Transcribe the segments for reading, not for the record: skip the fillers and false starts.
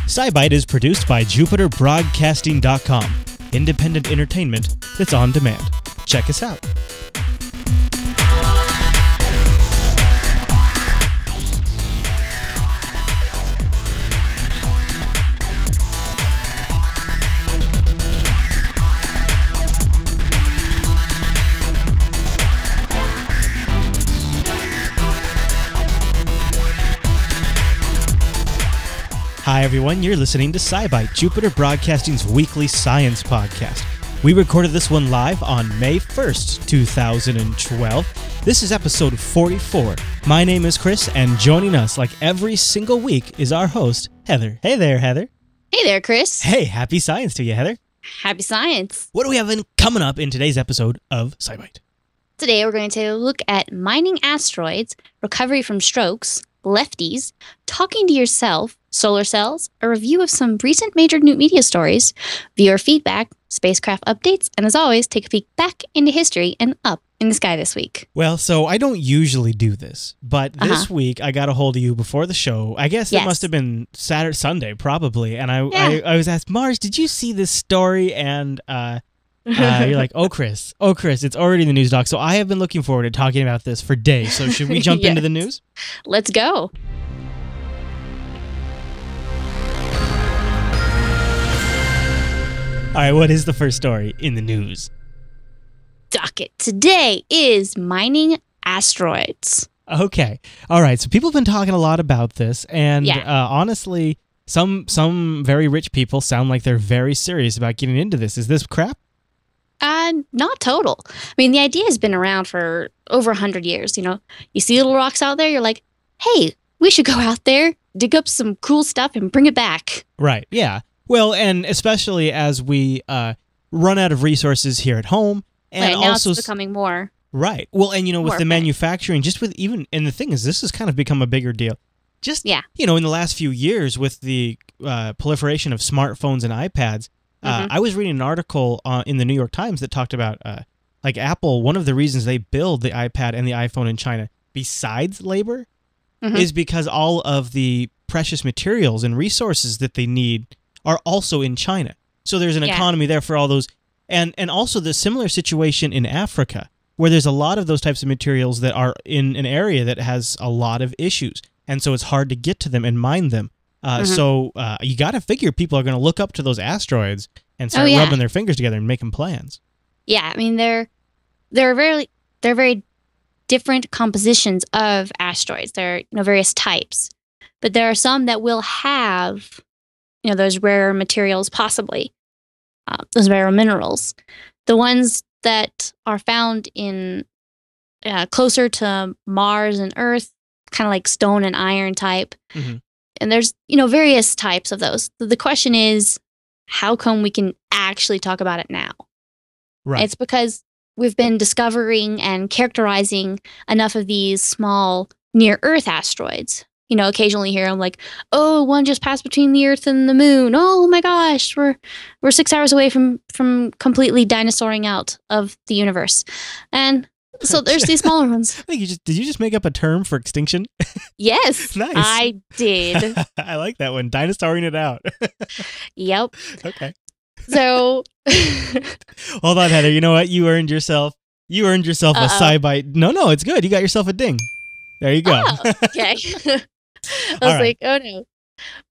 SciByte is produced by JupiterBroadcasting.com, independent entertainment that's on demand. Check us out. Hi everyone, you're listening to SciByte, Jupiter Broadcasting's weekly science podcast. We recorded this one live on May 1st, 2012. This is episode 44. My name is Chris, and joining us like every single week is our host, Heather. Hey there, Heather. Hey there, Chris. Hey, happy science to you, Heather. Happy science. What do we have coming up in today's episode of SciByte? Today we're going to look at mining asteroids, recovery from strokes, lefties, talking to yourself, solar cells, a review of some recent major new media stories, viewer feedback, spacecraft updates, and as always, take a peek back into history and up in the sky this week. Well, so I don't usually do this, but this week I got a hold of you before the show. I guess it must have been Saturday, Sunday, probably, and I was asked, Mars, did you see this story? And you're like, oh, Chris, it's already in the news doc. So I have been looking forward to talking about this for days. So should we jump into the news? Let's go. All right, what is the first story in the news? Docket today is mining asteroids. Okay. All right. So people have been talking a lot about this. And honestly, some very rich people sound like they're very serious about getting into this. Is this crap? Not total. I mean, the idea has been around for over 100 years. You know, you see little rocks out there, you're like, hey, we should go out there, dig up some cool stuff and bring it back. Right. Yeah. Well, and especially as we run out of resources here at home. And now also it's becoming more. Right. Well, and, you know, with the manufacturing, just with even, and the thing is, this has kind of become a bigger deal. Just, you know, in the last few years with the proliferation of smartphones and iPads, I was reading an article in the New York Times that talked about, like Apple, one of the reasons they build the iPad and the iPhone in China, besides labor, is because all of the precious materials and resources that they need are also in China. So there's an economy there for all those. And also the similar situation in Africa, where there's a lot of those types of materials that are in an area that has a lot of issues. And so it's hard to get to them and mine them. So you got to figure people are going to look up to those asteroids and start rubbing their fingers together and making plans. Yeah, I mean, they're very different compositions of asteroids. They're, you know, various types. But there are some that will have, you know, those rare materials possibly. Those rare minerals. The ones that are found in closer to Mars and Earth, kind of like stone and iron type. And there's, you know, various types of those. So the question is, how come we can actually talk about it now? Right. It's because we've been discovering and characterizing enough of these small near-Earth asteroids. You know, occasionally hear them like, oh, one just passed between the Earth and the Moon. Oh my gosh, we're 6 hours away from completely dinosauring out of the universe. And so there's these smaller ones. I think did you just make up a term for extinction? Yes, nice. I did. I like that one, dinosauring it out. Yep. Okay. So hold on, Heather. You know what? You earned yourself a SciByte. No, it's good. You got yourself a ding. There you go. Oh, okay. I was like, oh no.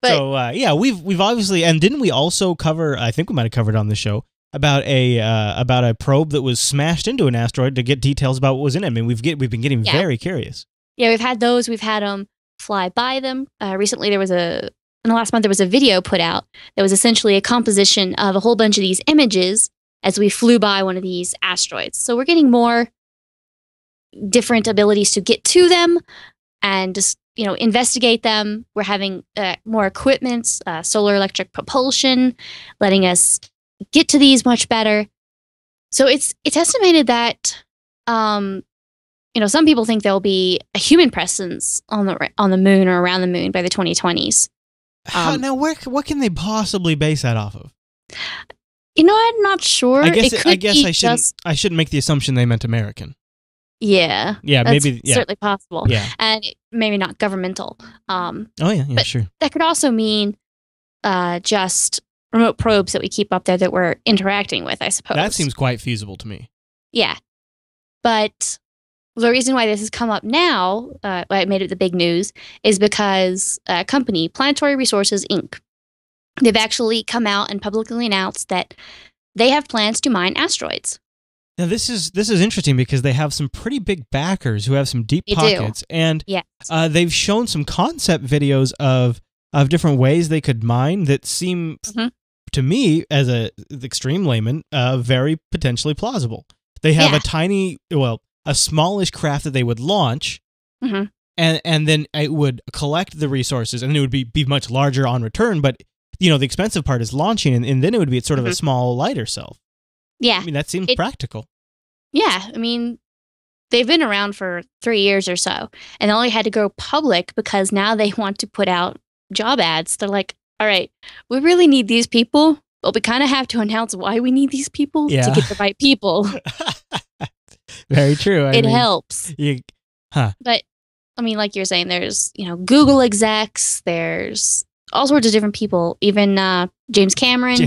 But so we've obviously, and didn't we also cover? I think we might have covered on the show about a probe that was smashed into an asteroid to get details about what was in it. I mean, we've been getting very curious. Yeah, we've had those. We've had them fly by them. Recently, in the last month, there was a video put out that was essentially a composition of a whole bunch of these images as we flew by one of these asteroids. So we're getting more different abilities to get to them and just, you know, investigate them. We're having more equipment, solar electric propulsion, letting us get to these much better. So it's estimated that, you know, some people think there'll be a human presence on the moon or around the moon by the 2020s. Now, what can they possibly base that off of? You know, I'm not sure. I guess I shouldn't make the assumption they meant American. Yeah. Yeah, that's maybe. Yeah. certainly possible. Yeah. And maybe not governmental. Oh, yeah, but sure. That could also mean just remote probes that we keep up there that we're interacting with, I suppose. That seems quite feasible to me. Yeah. But the reason why this has come up now, why it made it the big news, is because a company, Planetary Resources, Inc., they've actually come out and publicly announced that they have plans to mine asteroids. Now, this is interesting because they have some pretty big backers who have some deep pockets. And yes. They've shown some concept videos of different ways they could mine that seem, to me, as an extreme layman, very potentially plausible. They have a smallish craft that they would launch, and then it would collect the resources, and it would be much larger on return, but the expensive part is launching, and then it would be sort of a small, lighter self. Yeah. I mean, that seems practical. Yeah. I mean, they've been around for 3 years or so, and they only had to go public because now they want to put out job ads. They're like, all right, we really need these people, but we kind of have to announce why we need these people to get the right people. Very true. It helps. But, I mean, like you're saying, there's, Google execs, there's all sorts of different people, even James Cameron.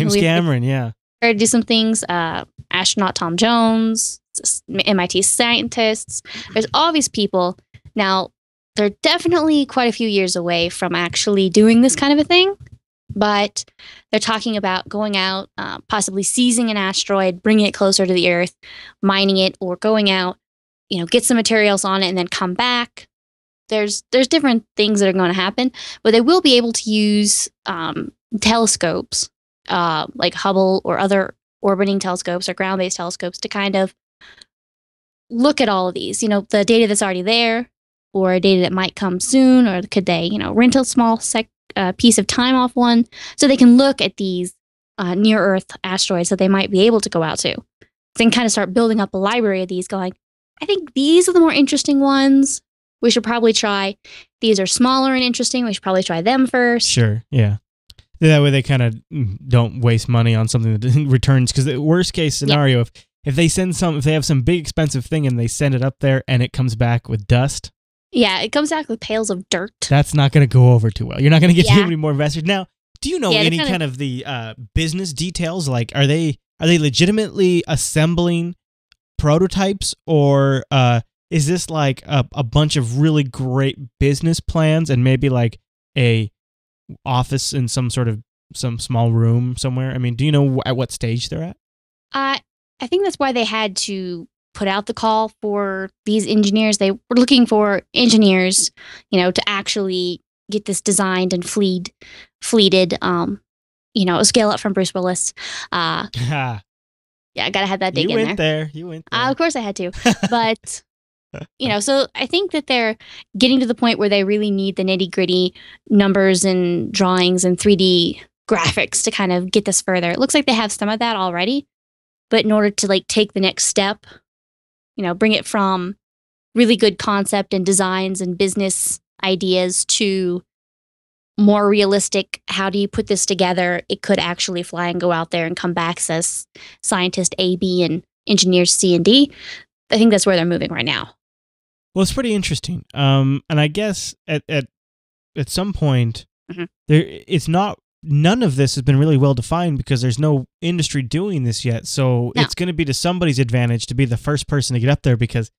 To do some things, astronaut Tom Jones, MIT scientists. There's all these people. Now, they're definitely quite a few years away from actually doing this kind of a thing, but they're talking about going out, possibly seizing an asteroid, bringing it closer to the Earth, mining it, or going out, get some materials on it and then come back. There's different things that are going to happen, but they will be able to use telescopes, like Hubble or other orbiting telescopes or ground-based telescopes to kind of look at all of these, the data that's already there or data that might come soon, or could they, rent a small piece of time off one so they can look at these near-Earth asteroids that they might be able to go out to. Then kind of start building up a library of these going, I think these are the more interesting ones. We should probably try. These are smaller and interesting. We should probably try them first. Sure, yeah. That way they kind of don't waste money on something that returns. Because the worst case scenario, if they have some big expensive thing and they send it up there and it comes back with dust. Yeah, it comes back with pails of dirt. That's not going to go over too well. You're not going to get too many more investors. Now, do you know any kind of the business details? Like, are they legitimately assembling prototypes, or is this like a bunch of really great business plans and maybe like a office in some small room somewhere? I mean, do you know at what stage they're at? I think that's why they had to put out the call for these engineers. They were looking for engineers, to actually get this designed and fleeted. A scale up from Bruce Willis. Yeah, I gotta have that dig in there. You went there. Of course I had to, but. So I think that they're getting to the point where they really need the nitty-gritty numbers and drawings and 3D graphics to kind of get this further. It looks like they have some of that already, but in order to take the next step, bring it from really good concept and designs and business ideas to more realistic, how do you put this together? It could actually fly and go out there and come back, says scientist A, B, and engineers C and D. I think that's where they're moving right now. Well, it's pretty interesting. And I guess at some point, none of this has been really well defined because there's no industry doing this yet. So it's going to be to somebody's advantage to be the first person to get up there, because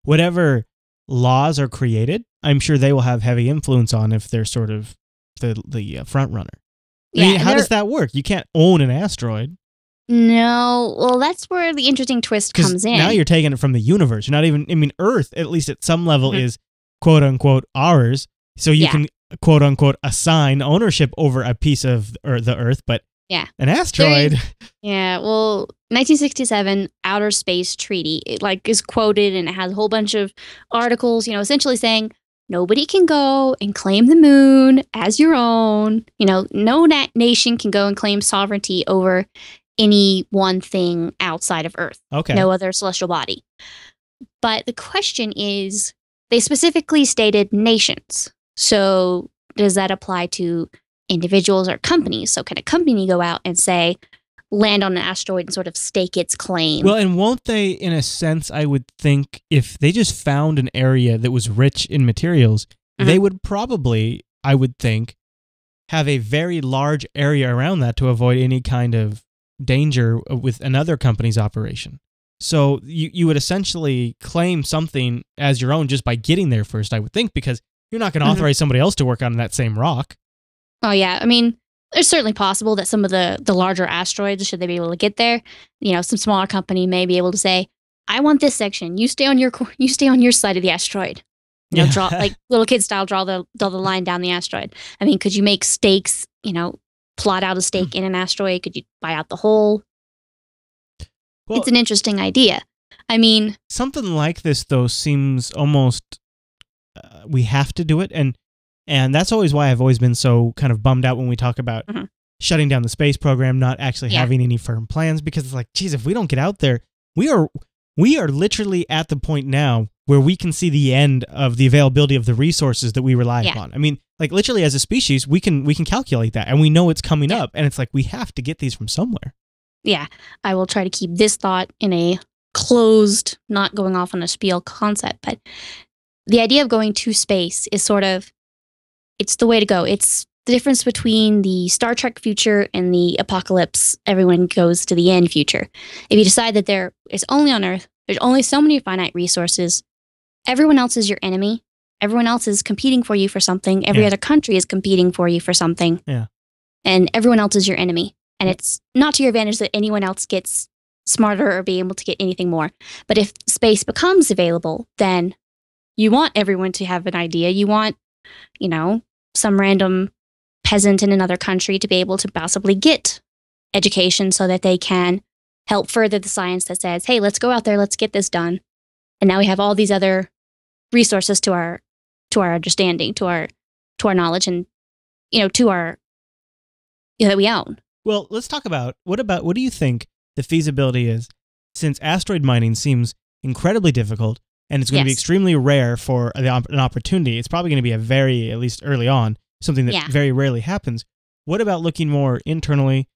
whatever laws are created, I'm sure they will have heavy influence on if they're sort of the front runner. Yeah, I mean, how does that work? You can't own an asteroid. No, well, that's where the interesting twist comes in. Now you're taking it from the universe. You're not even, Earth, at least at some level, is quote unquote ours. So you can quote unquote assign ownership over a piece of the Earth, but an asteroid. Well, 1967 Outer Space Treaty, it is quoted, and it has a whole bunch of articles, essentially saying nobody can go and claim the moon as your own. No nation can go and claim sovereignty over any one thing outside of Earth. Okay. No other celestial body. But the question is, they specifically stated nations. So does that apply to individuals or companies? So can a company go out and say, land on an asteroid and sort of stake its claim? Well, and won't they, in a sense, I would think, if they just found an area that was rich in materials, they would probably, I would think, have a very large area around that to avoid any kind of danger with another company's operation. So you would essentially claim something as your own just by getting there first, I would think, because you're not going to authorize somebody else to work on that same rock. Oh, yeah. I mean, it's certainly possible that some of the larger asteroids, should they be able to get there, some smaller company may be able to say, I want this section. You stay on your side of the asteroid. Draw like little kid style, draw the line down the asteroid. I mean, could you make stakes, plot out a stake in an asteroid? Could you buy out the whole? Well, it's an interesting idea. I mean, something like this, though, seems almost we have to do it. And that's always why I've always been so kind of bummed out when we talk about shutting down the space program, not actually having any firm plans, because it's like, geez, if we don't get out there, we are literally at the point now where we can see the end of the availability of the resources that we rely upon. I mean, like literally as a species, we can calculate that, and we know it's coming up, and it's like we have to get these from somewhere. Yeah, I will try to keep this thought in a closed, not going off on a spiel concept, but the idea of going to space is sort of, it's the way to go. It's the difference between the Star Trek future and the apocalypse, everyone goes to the end future. If you decide that there is only on Earth, there's only so many finite resources, everyone else is your enemy. Everyone else is competing for you for something. Every other country is competing for you for something. Yeah. And everyone else is your enemy. And it's not to your advantage that anyone else gets smarter or be able to get anything more. But if space becomes available, then you want everyone to have an idea. You want, some random peasant in another country to be able to possibly get education so that they can help further the science that says, hey, let's go out there, let's get this done. And now we have all these other resources to our understanding, to our knowledge, and to our that we own. Well, let's talk about what do you think the feasibility is, since asteroid mining seems incredibly difficult and it's going to be extremely rare for an opportunity. It's probably going to be at least early on, something that very rarely happens. What about looking more internally,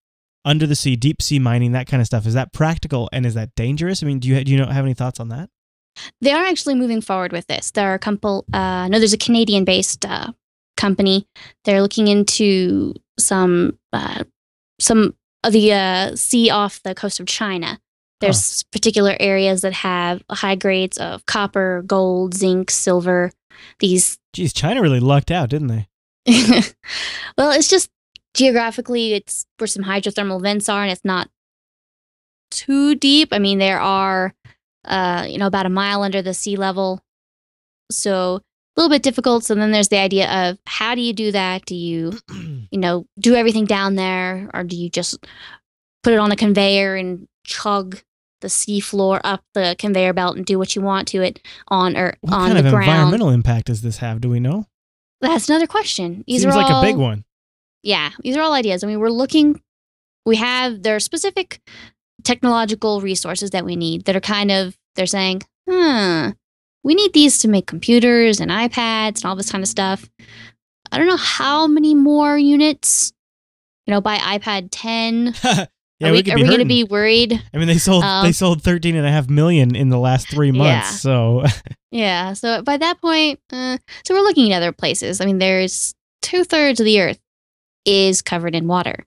under the sea, deep sea mining, that kind of stuff? Is that practical, and is that dangerous? I mean, do you have any thoughts on that? They are actually moving forward with this. There are a couple. There's a Canadian-based company. They're looking into some of the sea off the coast of China. There's particular areas that have high grades of copper, gold, zinc, silver. Geez, China really lucked out, didn't they? Well, it's just geographically, it's where some hydrothermal vents are, and it's not too deep. I mean, there are, about a mile under the sea level. So a little bit difficult. So then there's the idea of, how do you do that? Do you, do everything down there, or do you just put it on a conveyor and chug the sea floor up the conveyor belt and do what you want to it on the ground? What kind of environmental impact does this have? Do we know? That's another question. Seems like a big one. Yeah, these are all ideas. I mean, there are specific technological resources that we need that are they're saying, we need these to make computers and iPads and all this kind of stuff. I don't know how many more units, by iPad 10. Yeah, are we going to be worried? I mean, they sold 13.5 million in the last 3 months. So yeah. So by that point, so we're looking at other places. I mean, there's 2/3 of the Earth is covered in water.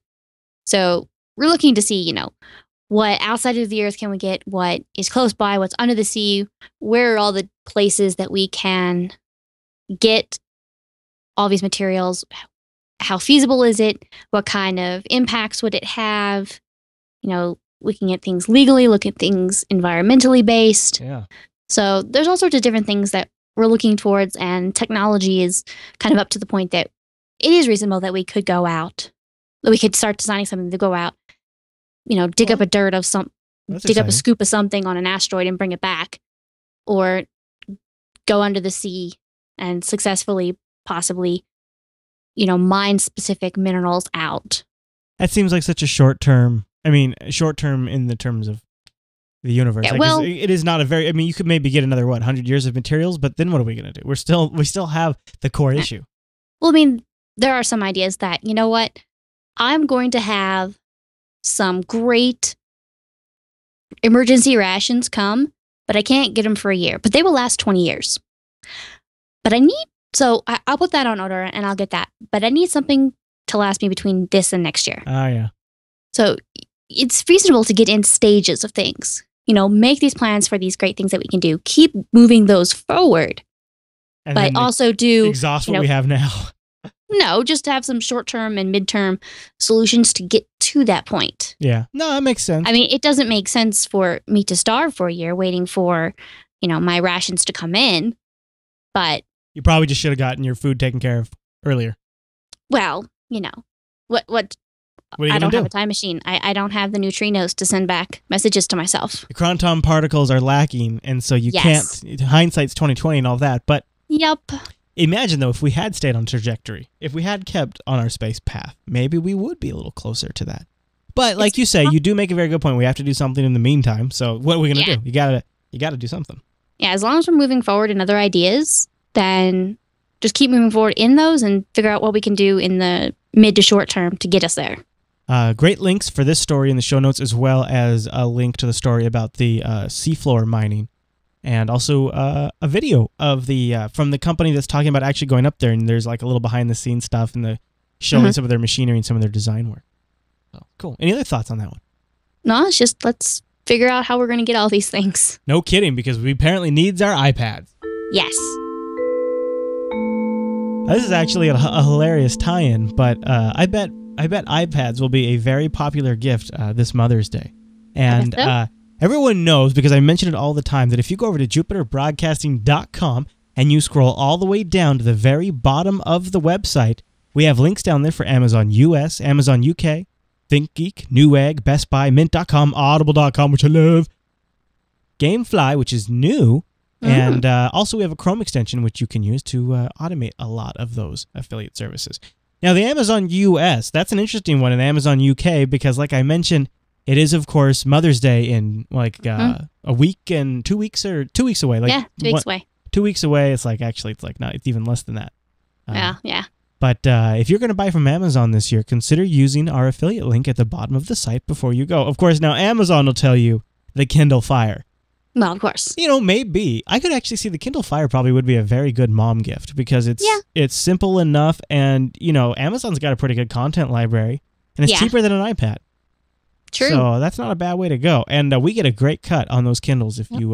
So we're looking to see, what outside of the Earth can we get? What is close by? What's under the sea? Where are all the places that we can get all these materials? How feasible is it? What kind of impacts would it have? Looking at things legally, look at things environmentally based. Yeah. So there's all sorts of different things that we're looking towards, and technology is kind of up to the point that it is reasonable that we could go out, that we could start designing something to go out, dig up a scoop of something on an asteroid and bring it back, or go under the sea and successfully, possibly, mine specific minerals out. That seems like such a short term in the terms of the universe. Yeah, it is not a very, you could maybe get another, 100 years of materials, but then what are we going to do? We still have the core issue. Well, there are some ideas that, I'm going to have some great emergency rations come, but I can't get them for a year, but they will last 20 years. But I'll put that on order and I'll get that. But I need something to last me between this and next year. Oh, yeah. So it's reasonable to get in stages of things. Make these plans for these great things that we can do. Keep moving those forward. And but also do... exhaust what we have now. No, just to have some short-term and mid-term solutions to get to that point. Yeah. No, that makes sense. I mean, it doesn't make sense for me to starve for a year waiting for, my rations to come in. But... You probably just should have gotten your food taken care of earlier. Well, what are you I don't do? have a time machine. I don't have the neutrinos to send back messages to myself. The Cronton particles are lacking, and so you can't... Hindsight's 20/20 and all that, but... Yep. Imagine, though, if we had stayed on trajectory, if we had kept on our space path, maybe we would be a little closer to that. But like you say, you do make a very good point. We have to do something in the meantime, so what are we going to do? You gotta do something. Yeah, as long as we're moving forward in other ideas, then just keep moving forward in those and figure out what we can do in the mid to short term to get us there. Great links for this story in the show notes, as well as a link to the story about the seafloor mining. And also a video of from the company that's talking about actually going up there, and there's like a little behind the scenes stuff and showing some of their machinery and some of their design work. So cool. Any other thoughts on that one? No, it's just let's figure out how we're going to get all these things. No kidding, because we apparently needs our iPads. Yes. This is actually a hilarious tie-in, but I bet iPads will be a very popular gift this Mother's Day, and. Everyone knows, because I mention it all the time, that if you go over to jupiterbroadcasting.com and you scroll all the way down to the very bottom of the website, we have links down there for Amazon US, Amazon UK, ThinkGeek, Newegg, Best Buy, Mint.com, Audible.com, which I love, Gamefly, which is new, and also we have a Chrome extension which you can use to automate a lot of those affiliate services. Now, the Amazon US, that's an interesting one, and Amazon UK, because like I mentioned, it is, of course, Mother's Day in a week and 2 weeks, or 2 weeks away. 2 weeks away. 2 weeks away. It's it's even less than that. Yeah. But if you're going to buy from Amazon this year, consider using our affiliate link at the bottom of the site before you go. Of course, now Amazon will tell you the Kindle Fire. Well, of course. Maybe. I could actually see the Kindle Fire probably would be a very good mom gift, because it's simple enough, and, Amazon's got a pretty good content library, and it's cheaper than an iPad. True. So that's not a bad way to go, and we get a great cut on those Kindles if you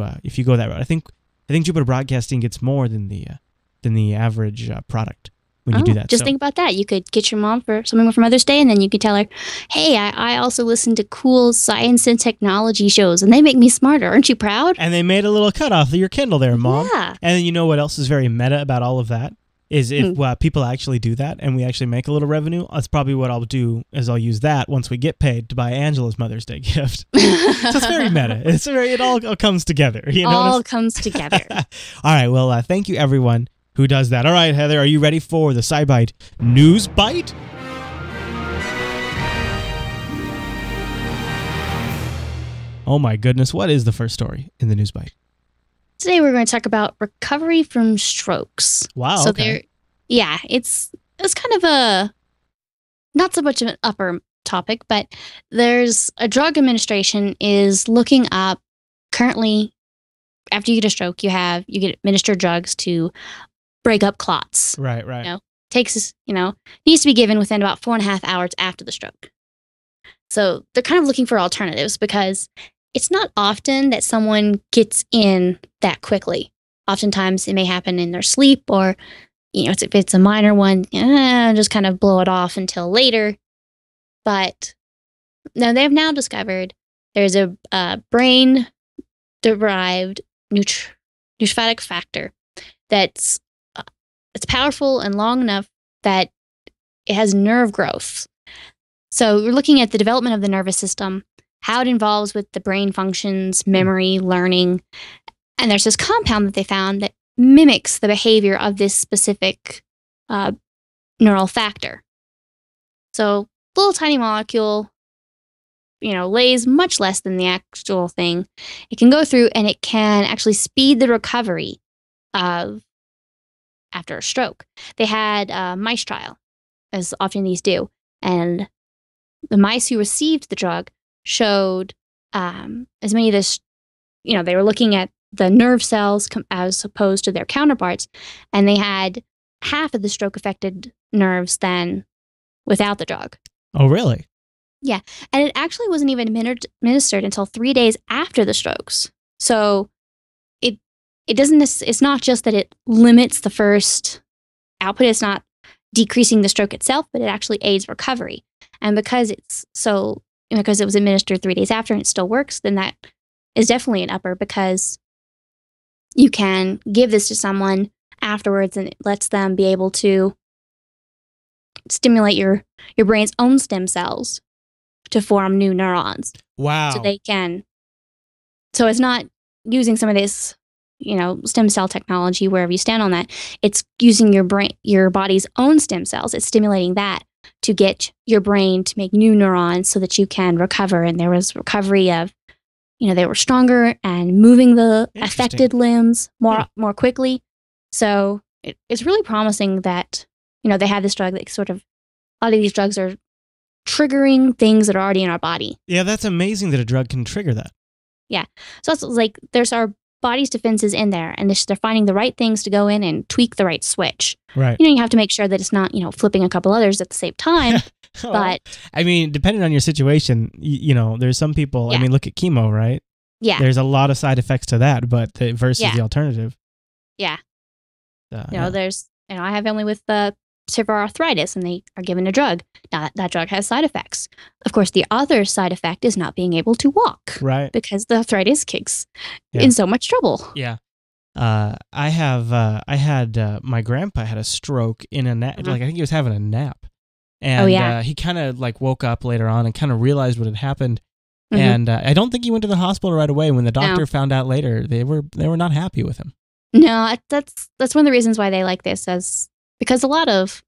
go that route. I think Jupiter Broadcasting gets more than the average product when you do that. Just think about that. You could get your mom for something for Mother's Day, and then you could tell her, "Hey, I also listen to cool science and technology shows, and they make me smarter. Aren't you proud?" And they made a little cut off of your Kindle there, Mom. Yeah. And then you know what else is very meta about all of that? Is if people actually do that and we actually make a little revenue, that's probably what I'll do, is I'll use that once we get paid to buy Angela's Mother's Day gift. So it's very meta. It all comes together. All comes together. All right. Well, thank you, everyone who does that. All right, Heather, are you ready for the SciByte News Bite? Oh, my goodness. What is the first story in the News Bite? Today we're going to talk about recovery from strokes. Wow. So okay. It's kind of a not so much of an upper topic, but there's a drug administration is looking up currently. After you get a stroke, you get administered drugs to break up clots. Right. Takes needs to be given within about 4.5 hours after the stroke. So they're kind of looking for alternatives, because it's not often that someone gets in that quickly. Oftentimes it may happen in their sleep, or, if it's a minor one, just kind of blow it off until later. But no, they've now discovered there's a brain-derived neurophatic factor that's it's powerful and long enough that it has nerve growth. So we're looking at the development of the nervous system, how it involves with the brain functions, memory, learning. And there's this compound that they found that mimics the behavior of this specific neural factor. So little tiny molecule, lays much less than the actual thing. It can go through, and it can actually speed the recovery of after a stroke. They had a mice trial, as often these do. And the mice who received the drug showed as many of this, they were looking at the nerve cells as opposed to their counterparts, and they had half of the stroke affected nerves than without the drug. Oh, really? Yeah. And it actually wasn't even administered until 3 days after the strokes. So it doesn't, it's not just that it limits the first output. It's not decreasing the stroke itself, but it actually aids recovery. And because because it was administered 3 days after and it still works, then that is definitely an upper, because you can give this to someone afterwards and it lets them be able to stimulate your brain's own stem cells to form new neurons. Wow. So it's not using some of this, stem cell technology wherever you stand on that. It's using your body's own stem cells. It's stimulating that to get your brain to make new neurons so that you can recover. And there was recovery of, they were stronger and moving the affected limbs more quickly. So it's really promising that, they have this drug that sort of, a lot of these drugs are triggering things that are already in our body. Yeah, that's amazing that a drug can trigger that. Yeah. So it's like there's our body's defenses in there, and they're finding the right things to go in and tweak the right switch. Right. You have to make sure that it's not, flipping a couple others at the same time. But I mean, depending on your situation, there's some people, Yeah. I mean, look at chemo, right? Yeah. There's a lot of side effects to that, but versus the alternative. Yeah. Yeah. There's, I have family with severe arthritis, and they are given a drug. Now, that drug has side effects. Of course, the other side effect is not being able to walk. Right. Because the arthritis kicks in so much trouble. Yeah. I had my grandpa had a stroke in a nap. Like, I think he was having a nap. And he kind of like woke up later on and kind of realized what had happened. Mm-hmm. And I don't think he went to the hospital right away. When the doctor found out later, they were not happy with him. No, that's one of the reasons why they like this, because a lot of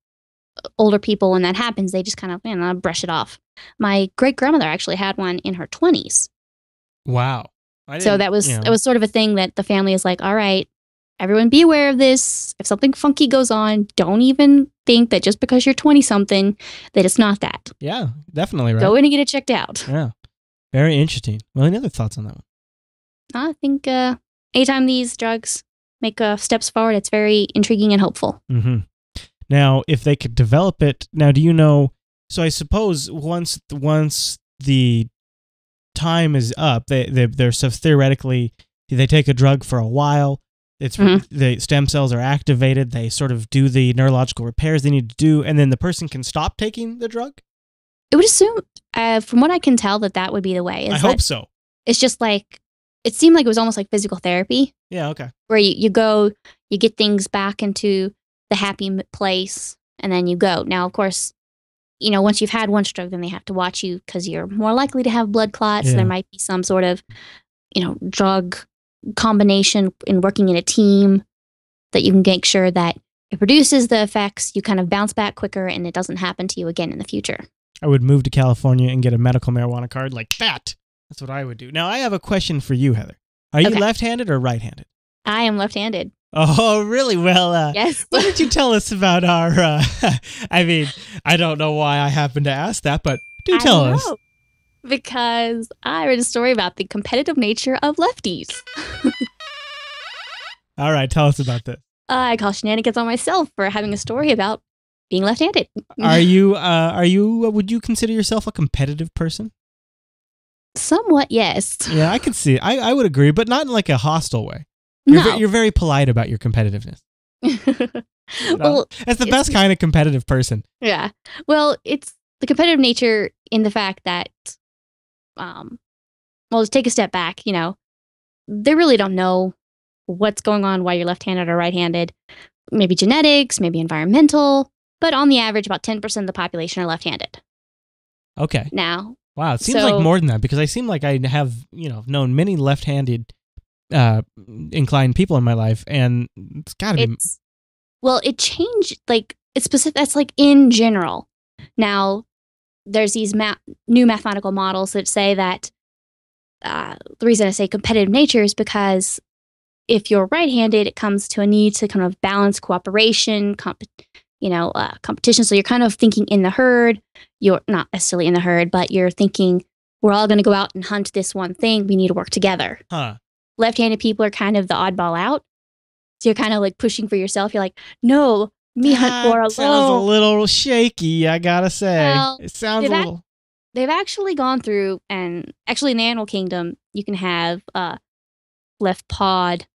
older people, when that happens, they just kind of brush it off. My great grandmother actually had one in her 20s. Wow. So that was sort of a thing that the family is like, all right, everyone be aware of this. If something funky goes on, don't even think that just because you're 20-something that it's not that. Yeah, definitely, right. Go in and get it checked out. Yeah. Very interesting. Well, any other thoughts on that one? I think anytime these drugs make steps forward, it's very intriguing and hopeful. Mm-hmm. Now, if they could develop it, now do you know, so I suppose once the time is up, they're so theoretically, they take a drug for a while, the stem cells are activated, they sort of do the neurological repairs they need to do, and then the person can stop taking the drug? I would assume, from what I can tell, that would be the way. I hope so. It's just like, it seemed like it was almost like physical therapy. Yeah, okay. Where you go, you get things back into the happy place, and then you go. Now, of course, once you've had one stroke, then they have to watch you because you're more likely to have blood clots. Yeah. There might be some sort of, drug combination in working in a team that you can make sure that it produces the effects, you kind of bounce back quicker, and it doesn't happen to you again in the future. I would move to California and get a medical marijuana card like that. That's what I would do. Now, I have a question for you, Heather. Are you left-handed or right-handed? I am left-handed. Oh, really? Well, yes. Why don't you tell us about our, I mean, I don't know why I happened to ask that, but do tell us. Because I read a story about the competitive nature of lefties. All right, tell us about this. I call shenanigans on myself for having a story about being left-handed. Are you, would you consider yourself a competitive person? Somewhat, yes. Yeah, I can see it. I would agree, but not in like a hostile way. You're very polite about your competitiveness. Well, that's the best kind of competitive person. Yeah. Well, it's the competitive nature in the fact that, let's take a step back. They really don't know what's going on, why you're left-handed or right-handed. Maybe genetics, maybe environmental, but on the average, about 10% of the population are left-handed. Okay. Now. Wow, it seems like more than that, because I seem like I have, known many left-handed inclined people in my life, and it's got to be. Well, it changed, like, it's specific, that's like in general. Now, there's these new mathematical models that say that the reason I say competitive nature is because if you're right-handed, it comes to a need to kind of balance cooperation, competition. So you're kind of thinking in the herd. You're not necessarily in the herd, but you're thinking, we're all going to go out and hunt this one thing. We need to work together. Huh. Left-handed people are kind of the oddball out. So you're kind of like pushing for yourself. You're like, no, Me Hunt 4 alone. Sounds a little shaky, I gotta say. Well, it sounds a little... They've actually gone through, and actually in the Animal Kingdom, you can have left pod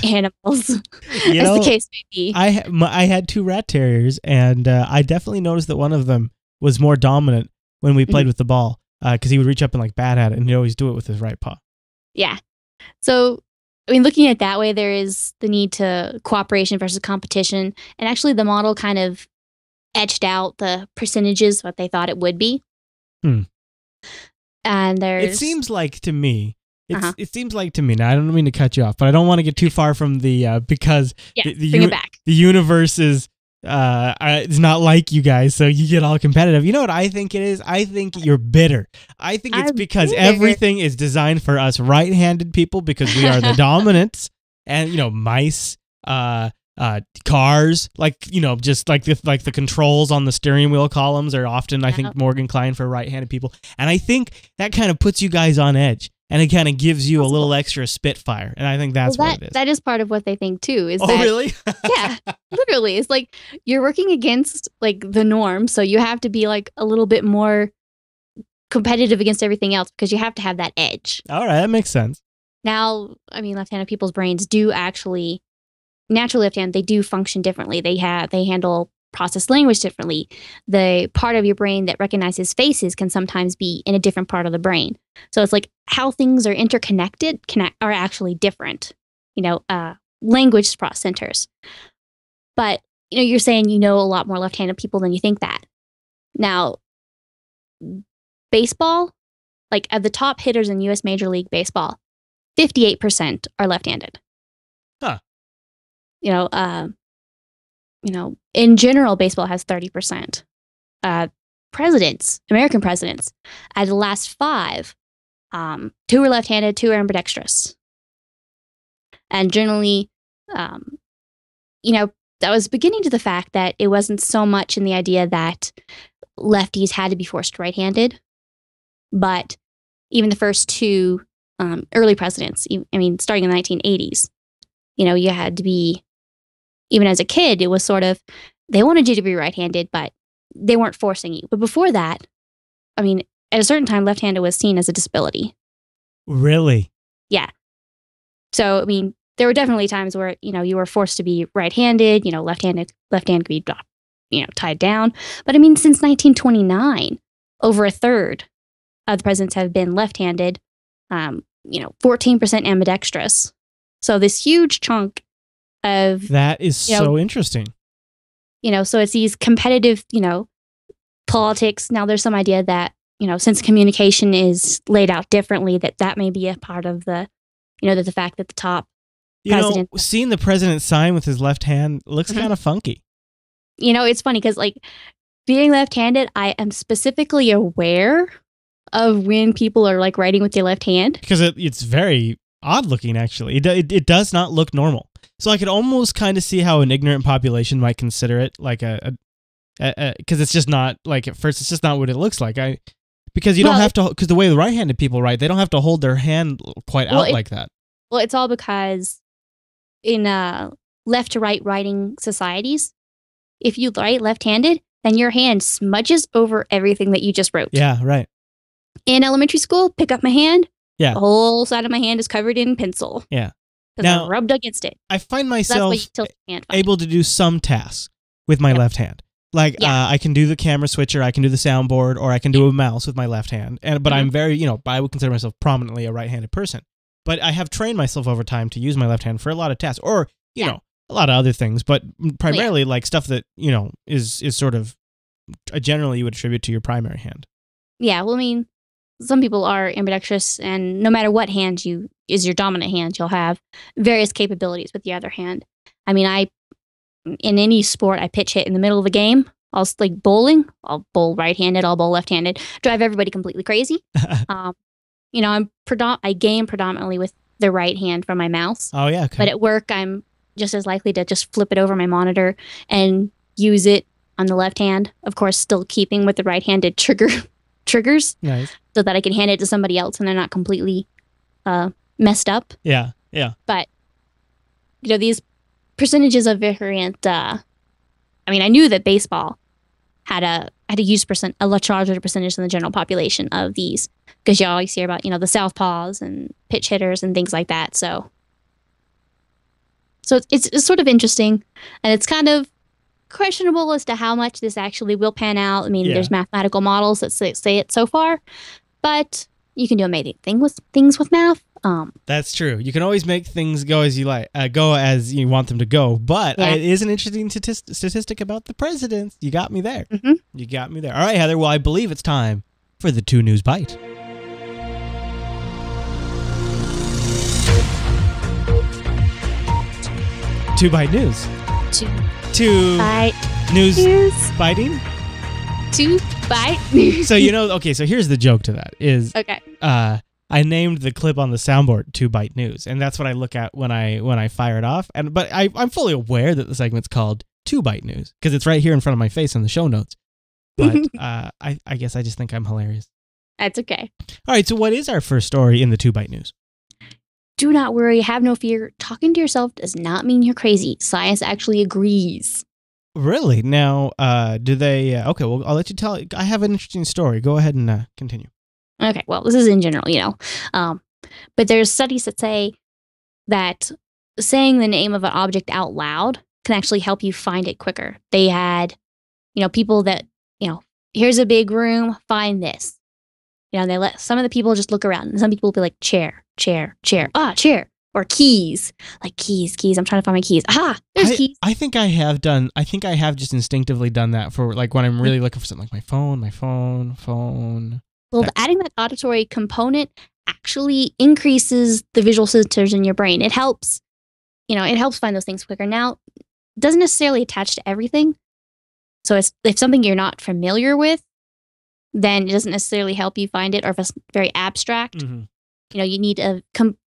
animals, as the case may be. I had 2 rat terriers, and I definitely noticed that one of them was more dominant when we played with the ball, because he would reach up and like bat at it, and he'd always do it with his right paw. Yeah. So, I mean, looking at it that way, there is the need to cooperation versus competition, and actually the model kind of etched out the percentages what they thought it would be. And there's... It seems like to me... It seems like to me, now I don't mean to cut you off, but I don't want to get too far from the, because bring it back. The universe is, it's not like you guys, so you get all competitive. You know what I think it is? I think you're bitter. I think it's because everything is designed for us right-handed people because we are the dominants, and, mice, cars, just like the controls on the steering wheel columns are often, I think, more inclined for right-handed people. And I think that kind of puts you guys on edge. And it kind of gives you a little extra spitfire. And I think that's what it is. That is part of what they think, too. Really? Yeah, literally. It's like you're working against like the norm. So you have to be like a little bit more competitive against everything else because you have to have that edge. All right. That makes sense. Now, I mean, left-handed people's brains do actually, naturally left-handed, they do function differently. They handle process language differently. The part of your brain that recognizes faces can sometimes be in a different part of the brain. So it's like how things are interconnected are actually different, language centers. But, you're saying a lot more left-handed people than you think that. Now, baseball, like of the top hitters in U.S. Major League Baseball, 58% are left-handed. Huh. In general, baseball has 30%. American presidents, out of the last 5, 2 are left-handed, 2 are ambidextrous. And generally, that was beginning to the fact that it wasn't so much in the idea that lefties had to be forced right-handed, but even the first 2 early presidents, starting in the 1980s, you had to be... Even as a kid, it was sort of, they wanted you to be right-handed, but they weren't forcing you. But before that, at a certain time, left-handed was seen as a disability. Really? Yeah. So, there were definitely times where, you were forced to be right-handed, left hand could be, tied down. But since 1929, over a third of the presidents have been left-handed, 14% ambidextrous. So this huge chunk of that is so interesting. So it's these competitive, politics. Now there's some idea that, since communication is laid out differently, that may be a part of the, that the fact that the top president... seeing the president sign with his left hand looks kind of funky. It's funny because being left-handed, I am specifically aware of when people are writing with their left hand. Because it's very odd looking, actually. It does not look normal. So I could almost kind of see how an ignorant population might consider it because it's just not, at first, it's just not what it looks like. Because you don't have to, because the way the right-handed people write, they don't have to hold their hand quite out like that. Well, it's all because in left to right writing societies, if you write left-handed, then your hand smudges over everything that you just wrote. Yeah, right. In elementary school, pick up my hand. Yeah. The whole side of my hand is covered in pencil. Yeah. Now, I rubbed against it. I find myself able to do some tasks with my left hand. I can do the camera switcher, I can do the soundboard, or I can do a mouse with my left hand. But I'm very, I would consider myself prominently a right-handed person. But I have trained myself over time to use my left hand for a lot of tasks, or, a lot of other things, but primarily stuff that, is sort of generally you would attribute to your primary hand. Yeah, well, some people are ambidextrous, and no matter what hand is your dominant hand, you'll have various capabilities with the other hand. In any sport, I pitch hit in the middle of a game. I'll bowling. I'll bowl right-handed. I'll bowl left-handed. Drive everybody completely crazy. I game predominantly with the right hand from my mouse. Oh yeah. Okay. But at work, I'm just as likely to just flip it over my monitor and use it on the left hand. Of course, still keeping with the right-handed triggers. Nice. So that I can hand it to somebody else and they're not completely messed up. Yeah. Yeah. But these percentages of variant I mean, I knew that baseball had a much larger percentage than the general population of these, because you always hear about, the southpaws and pitch hitters and things like that. So it's sort of interesting, and it's kind of questionable as to how much this actually will pan out. I mean, there's mathematical models that say it so far, but you can do amazing things with math. That's true. You can always make things go as you like, go as you want them to go. But it is an interesting statistic about the presidents. You got me there. Mm-hmm. You got me there. All right, Heather. Well, I believe it's time for the 2 News Bite. Two Bite News. Two Bite News Biting. 2 Bite News. So so here's the joke to that is I named the clip on the soundboard 2 Bite News, and that's what I look at when I fire it off. But I'm fully aware that the segment's called 2 Bite News because it's right here in front of my face in the show notes. But I guess I just think I'm hilarious. That's okay. All right, so what is our first story in the 2 Bite News? Do not worry, have no fear. Talking to yourself does not mean you're crazy. Science actually agrees. Really? Now, do they... okay, well, I'll let you tell... I have an interesting story. Go ahead and continue. Okay, well, this is in general, but there's studies that say that saying the name of an object out loud can actually help you find it quicker. They had, people that, here's a big room, find this. And they let some of the people just look around, and some people will be like, chair, chair, chair, chair, or keys, like keys, I'm trying to find my keys. There's keys. I think I have just instinctively done that for like when I'm really looking for something, like my phone. Well, adding that auditory component actually increases the visual sensors in your brain. It helps, it helps find those things quicker. Now, it doesn't necessarily attach to everything. So if something you're not familiar with, then it doesn't necessarily help you find it, or if it's very abstract, you need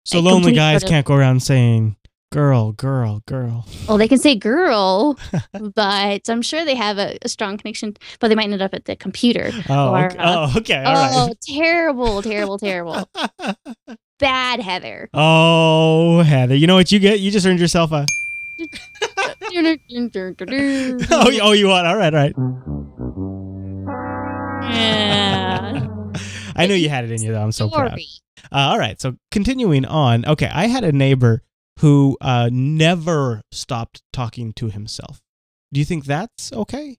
So lonely guys can't go around saying, girl, girl, girl. Well, they can say girl, but I'm sure they have a strong connection, but they might end up at the computer. Okay. All right. Terrible, terrible, terrible. Bad Heather. Oh, Heather. You know what you get? You just earned yourself a... oh, you want? All right. Yeah. I knew you had it in you, though. I'm so proud. All right, so continuing on. Okay, I had a neighbor who never stopped talking to himself. Do you think that's okay?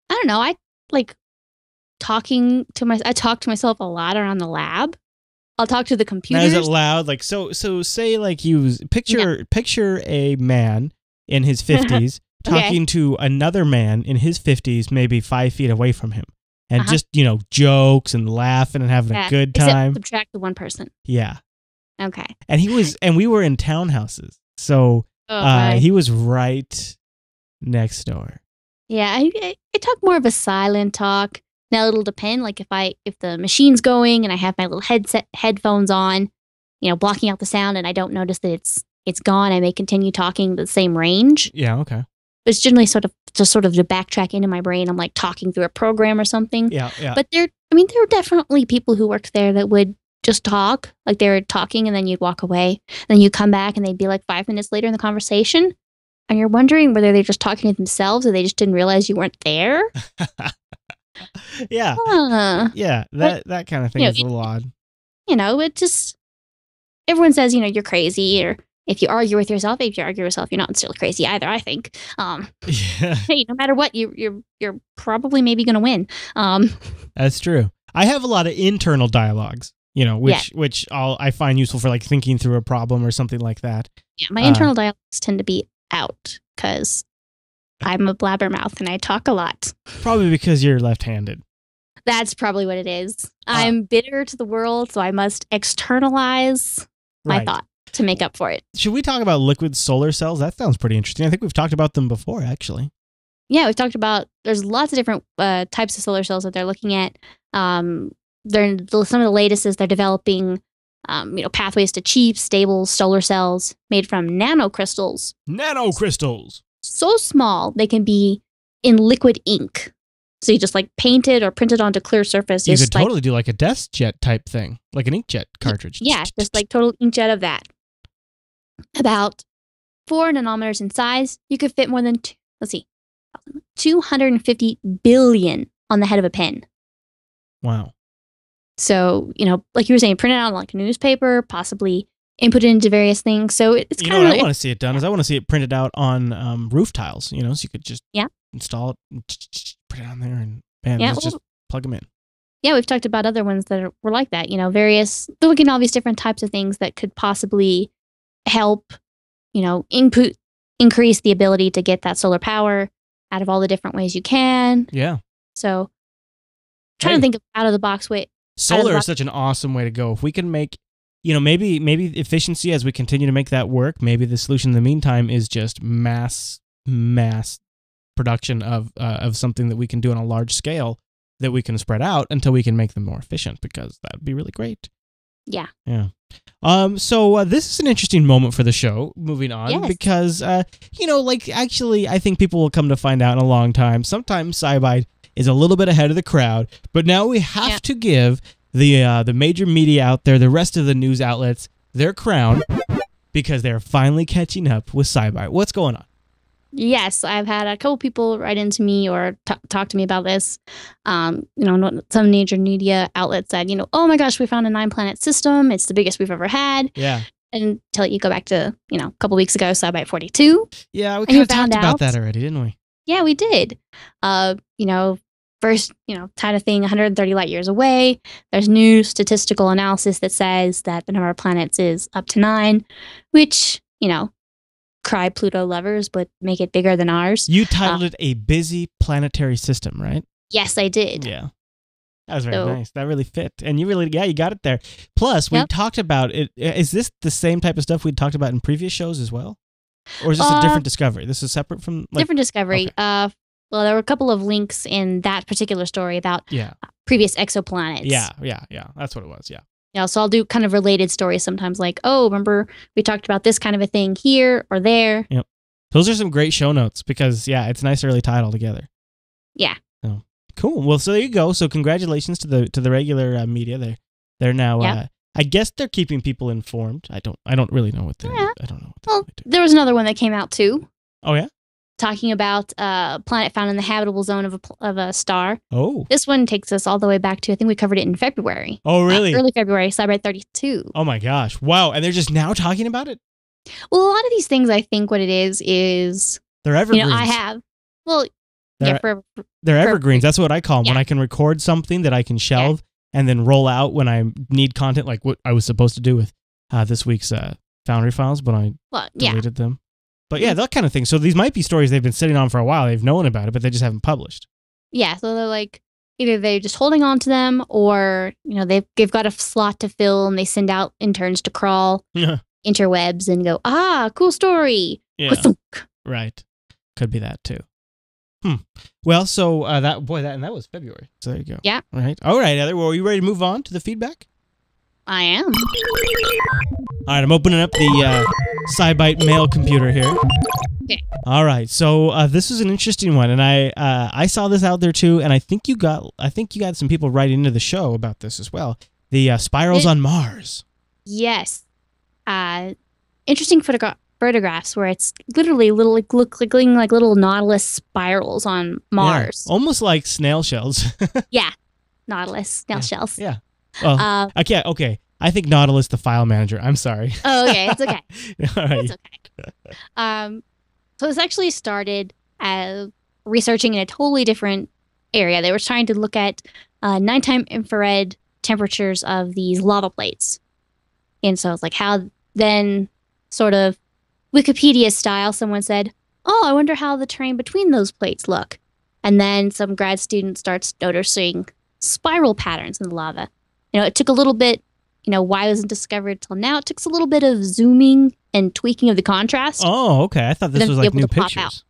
I don't know. I like talking to I talk to myself a lot around the lab. I'll talk to the computer. Now, is it loud? Like so say like you picture a man in his 50s talking to another man in his 50s, maybe 5 feet away from him. And just, jokes and laughing and having a good time. Except subtract the one person. Yeah. Okay. And we were in townhouses. So he was right next door. Yeah, I talk more of a silent talk. Now it'll depend, like if the machine's going and I have my little headphones on, blocking out the sound, and I don't notice that it's gone, I may continue talking the same range. Yeah, okay. But it's generally sort of to backtrack into my brain. I'm like talking through a program or something. Yeah. But there were definitely people who worked there that would just talk, like they were talking, and then you'd walk away. Then you'd come back and they'd be like 5 minutes later in the conversation. And you're wondering whether they're just talking to themselves or they just didn't realize you weren't there. Yeah. Yeah. That kind of thing is a little odd. It just, everyone says, you're crazy, or if you argue with yourself, you're not still crazy either, I think. Hey, no matter what, you're probably maybe going to win. That's true. I have a lot of internal dialogues, which I find useful for like thinking through a problem or something like that. Yeah, my internal dialogues tend to be out because I'm a blabbermouth and I talk a lot. Probably because you're left-handed. That's probably what it is. I'm bitter to the world, so I must externalize my thought to make up for it. Should we talk about liquid solar cells? That sounds pretty interesting. I think we've talked about them before, actually. Yeah, we've talked about, there's lots of different types of solar cells that they're looking at. Some of the latest is they're developing pathways to cheap, stable solar cells made from nanocrystals. Nanocrystals! So small, they can be in liquid ink. So you just like paint it or print it onto clear surface. You could totally do like a desk jet type thing, like an inkjet cartridge. Yeah, just like total inkjet of that. About 4 nanometers in size, you could fit more than 250 billion on the head of a pen. Wow. So, like you were saying, print it out like a newspaper, possibly input it into various things. So it's kind of what I want to see it done is I want to see it printed out on roof tiles, so you could just install it, and put it on there, and bam, just plug them in. Yeah, we've talked about other ones that were like that. They're looking at all these different types of things that could possibly help, increase the ability to get that solar power out of all the different ways you can. Yeah. So, trying to think of out of the box way. Solar is such an awesome way to go. If we can make, maybe efficiency as we continue to make that work, maybe the solution in the meantime is just mass production of something that we can do on a large scale that we can spread out until we can make them more efficient, because that would be really great. Yeah. Yeah. So this is an interesting moment for the show, moving on, because, actually, I think people will come to find out in a long time. Sometimes SciByte is a little bit ahead of the crowd, but now we have to give the major media out there, the rest of the news outlets, their crown, because they're finally catching up with SciByte. What's going on? Yes, I've had a couple people write into me or talk to me about this. Some major media outlets said, oh my gosh, we found a 9-planet system. It's the biggest we've ever had. Yeah. Until you go back to, a couple weeks ago, SciByte 42. Yeah, we kind of talked about that already, didn't we? Yeah, we did. First, kind of thing, 130 light years away. There's new statistical analysis that says that the number of planets is up to 9, which, cry Pluto lovers, but make it bigger than ours. You titled it A Busy Planetary System, right? Yes, I did. Yeah. That was very nice. That really fit. And you got it there. Plus, we talked about it. Is this the same type of stuff we'd talked about in previous shows as well? Or is this a different discovery? This is separate from... different discovery. Okay. Well, there were a couple of links in that particular story about previous exoplanets. Yeah. That's what it was, yeah. Yeah, so I'll do kind of related stories sometimes, like, oh, remember we talked about this kind of a thing here or there. Yep. Those are some great show notes because, it's nice to really tie it all together. Yeah. Oh, cool. Well, so there you go. So congratulations to the regular media. They're now. I guess they're keeping people informed. I don't really know what they're. I don't know. Well, there was another one that came out too. Oh yeah. Talking about a planet found in the habitable zone of a star. Oh. This one takes us all the way back to, I think we covered it in February. Oh, really? Early February, SciByte 32. Oh, my gosh. Wow. And they're just now talking about it? Well, a lot of these things, I think what it is... They're evergreens. I have... Well, they're evergreens. That's what I call them. Yeah. When I can record something that I can shelve and then roll out when I need content, like what I was supposed to do with this week's Foundry files, but I deleted them. But that kind of thing. So these might be stories they've been sitting on for a while. They've known about it, but they just haven't published. Yeah, so they're like, either they're just holding on to them or, they've got a slot to fill and they send out interns to crawl interwebs and go, cool story. Yeah. Right. Could be that too. Well, so that was February. So there you go. Yeah. All right, Heather. Well, are you ready to move on to the feedback? I am. All right, I'm opening up the SciByte mail computer here. Okay. All right, so this is an interesting one, and I saw this out there too, and I think you got some people writing into the show about this as well. The spirals on Mars. Yes. Interesting photographs where it's literally looking like little Nautilus spirals on Mars. Yeah, almost like snail shells. Yeah, Nautilus snail shells. Yeah. Well, okay. I think Nautilus the file manager. I'm sorry. Oh, okay. It's okay. All right. It's okay. So this actually started researching in a totally different area. They were trying to look at nighttime infrared temperatures of these lava plates. And so it's like how then sort of Wikipedia style, someone said, oh, I wonder how the terrain between those plates look. And then some grad student starts noticing spiral patterns in the lava. It took a little bit, why it wasn't discovered till now. It took a little bit of zooming and tweaking of the contrast. Oh, okay. I thought this was like new pictures.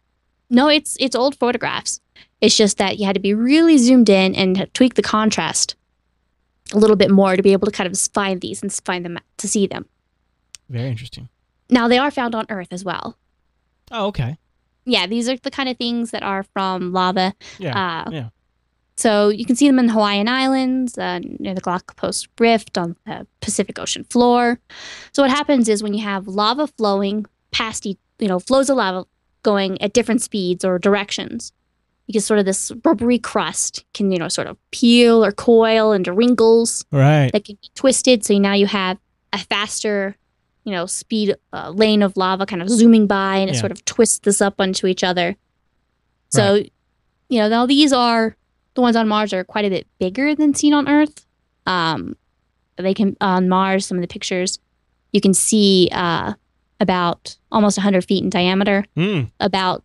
No, it's old photographs. It's just that you had to be really zoomed in and tweak the contrast a little bit more to be able to kind of find these and find them to see them. Very interesting. Now, they are found on Earth as well. Oh, okay. Yeah, these are the kind of things that are from lava. Yeah. So you can see them in the Hawaiian Islands, near the Galapagos Rift, on the Pacific Ocean floor. So what happens is when you have lava flowing past, flows of lava going at different speeds or directions, because sort of this rubbery crust can, sort of peel or coil into wrinkles. Right. That can be twisted. So now you have a faster, speed lane of lava kind of zooming by, and it sort of twists this up onto each other. So, now these are, the ones on Mars are quite a bit bigger than seen on Earth. They can, on Mars, some of the pictures, you can see about almost 100 feet in diameter. About,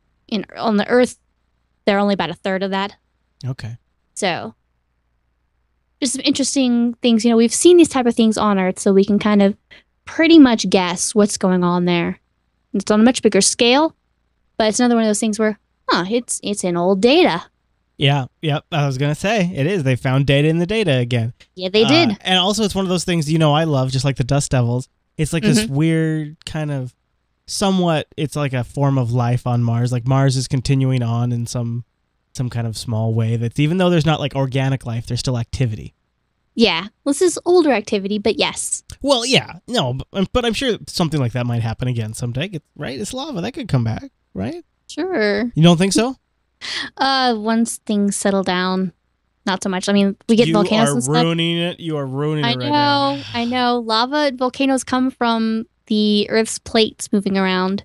on the Earth, they're only about a third of that. Okay. So, just some interesting things. We've seen these type of things on Earth, so we can kind of pretty much guess what's going on there. It's on a much bigger scale, but it's another one of those things where, it's in old data. Yeah, yep. I was going to say, it is. They found data in the data again. Yeah, they did. And also, it's one of those things, I love, just like the Dust Devils. It's like this weird kind of, somewhat, it's like a form of life on Mars. Like Mars is continuing on in some kind of small way. That's, even though there's not like organic life, there's still activity. Yeah, well, this is older activity, but yes. Well, yeah, no, but I'm sure something like that might happen again someday, right? It's lava. That could come back, right? Sure. You don't think so? Once things settle down, not so much. I mean, we get volcanoes and stuff. You are ruining it. You are ruining it right now. I know. Lava and volcanoes come from the Earth's plates moving around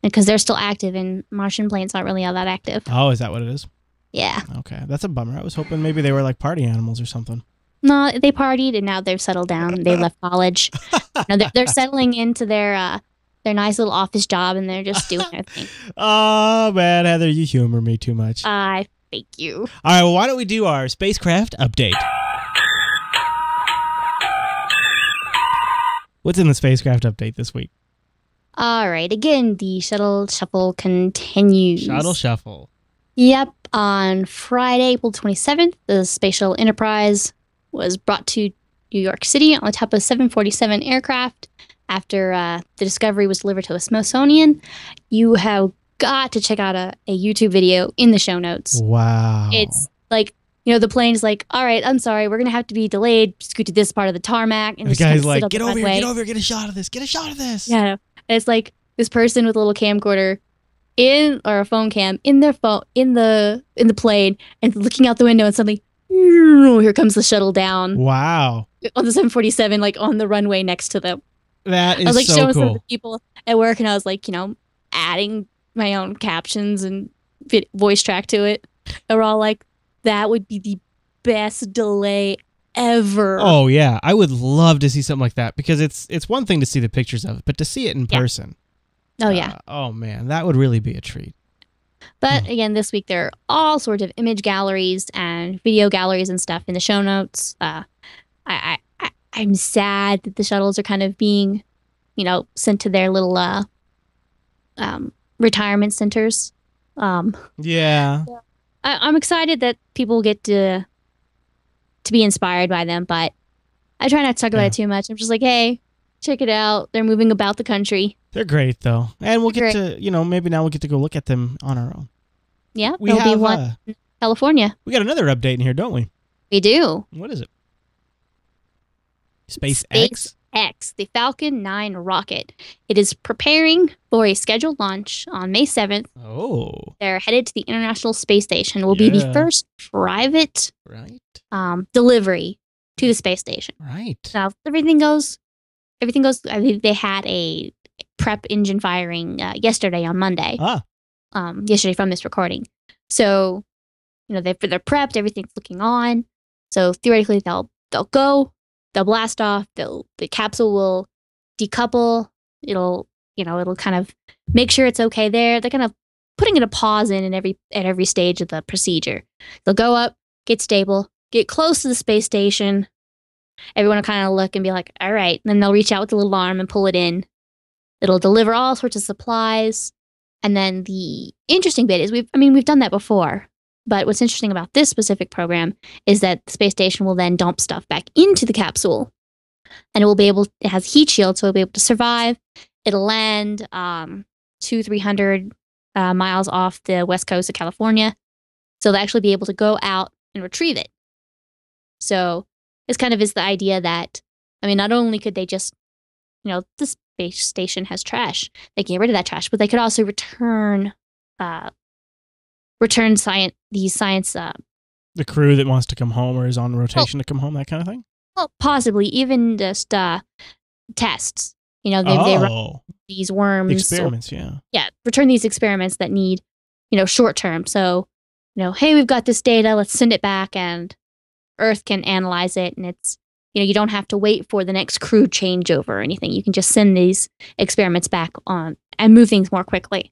because they're still active, and Martian plates aren't really all that active. Oh, is that what it is? Yeah. Okay, that's a bummer. I was hoping maybe they were like party animals or something. No, they partied, and now they've settled down. They left college. No, they're settling into their nice little office job, and they're just doing their thing. Oh, man, Heather, you humor me too much. I thank you. All right, well, why don't we do our spacecraft update? What's in the spacecraft update this week? All right, again, the Shuttle Shuffle continues. Shuttle Shuffle. Yep, on Friday, April 27th, the Space Shuttle Enterprise was brought to New York City on the top of a 747 aircraft after the Discovery was delivered to the Smithsonian. You have got to check out a YouTube video in the show notes. Wow. It's like, the plane is like, all right, I'm sorry, we're going to have to be delayed. Scoot to this part of the tarmac. And the guy's like, get over here, get a shot of this. Yeah. And it's like this person with a little camcorder or a phone cam in their phone, in the plane, and looking out the window, and suddenly, here comes the shuttle down. Wow. On the 747, like on the runway next to them. That is so cool. I was like showing some of the people at work, and I was like, adding my own captions and voice track to it. They were all like, that would be the best delay ever. Oh, yeah. I would love to see something like that, because it's one thing to see the pictures of it, but to see it in person. Oh, yeah. Oh, man. That would really be a treat. But again, this week there are all sorts of image galleries and video galleries and stuff in the show notes. I'm sad that the shuttles are kind of being, sent to their little retirement centers. Yeah. I'm excited that people get to be inspired by them, but I try not to talk about it too much. I'm just like, hey, check it out. They're moving about the country. They're great, though. And we'll get to, maybe now we'll get to go look at them on our own. Yeah, there'll be one in California. We got another update in here, don't we? We do. What is it? SpaceX? SpaceX, the Falcon 9 rocket. It is preparing for a scheduled launch on May 7th. Oh. They're headed to the International Space Station. It will be the first private delivery to the space station. Right. Now, everything goes. I think they had a prep engine firing yesterday on Monday. Yesterday from this recording. So, they're prepped. Everything's looking on. So theoretically, they'll go. They'll blast off. The capsule will decouple. It'll kind of make sure it's okay there. They're kind of putting a pause at every stage of the procedure. They'll go up, get stable, get close to the space station. Everyone will kind of look and be like, all right. And then they'll reach out with a little arm and pull it in. It'll deliver all sorts of supplies. And then the interesting bit is we've done that before. But what's interesting about this specific program is that the space station will then dump stuff back into the capsule. And it has heat shield, so it'll be able to survive. It'll land 200-300 miles off the west coast of California. So they'll actually be able to go out and retrieve it. So this kind of is the idea that, not only could they just, the space station has trash. They can get rid of that trash, but they could also return return these science. The crew that wants to come home or is on rotation to come home, that kind of thing? Well, possibly. Even just tests. They run these worms. Experiments, yeah. Yeah, return these experiments that need, short term. So, hey, we've got this data, let's send it back and Earth can analyze it. And it's, you don't have to wait for the next crew changeover or anything. You can just send these experiments back on and move things more quickly.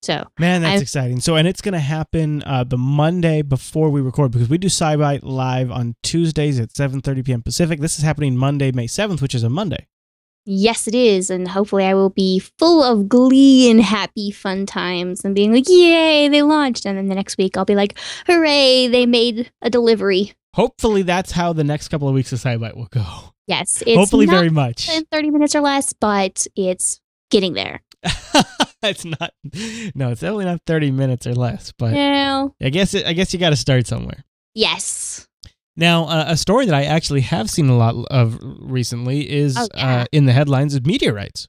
So, man, that's exciting. So, and it's going to happen the Monday before we record, because we do SciByte live on Tuesdays at 7:30 p.m. Pacific. This is happening Monday, May 7th, which is a Monday. Yes, it is. And hopefully I will be full of glee and happy fun times and being like, yay, they launched. And then the next week I'll be like, hooray, they made a delivery. Hopefully that's how the next couple of weeks of SciByte will go. Yes. It's hopefully very much. In 30 minutes or less, but it's getting there. It's not. No, it's definitely not 30 minutes or less. But no. I guess you got to start somewhere. Yes. Now, a story that I actually have seen a lot of recently is in the headlines is meteorites.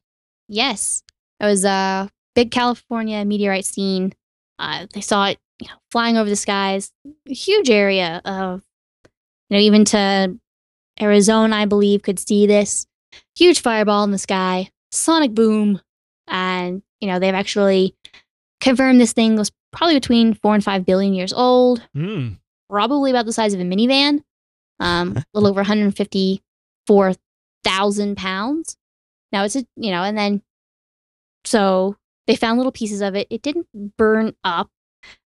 Yes. It was a big California meteorite scene. They saw it flying over the skies. A huge area of, even to Arizona, I believe, could see this. Huge fireball in the sky. Sonic boom. And, they've actually confirmed this thing was probably between 4 and 5 billion years old. Probably about the size of a minivan. A little over 154,000 pounds. Now it's and then so they found little pieces of it. It didn't burn up.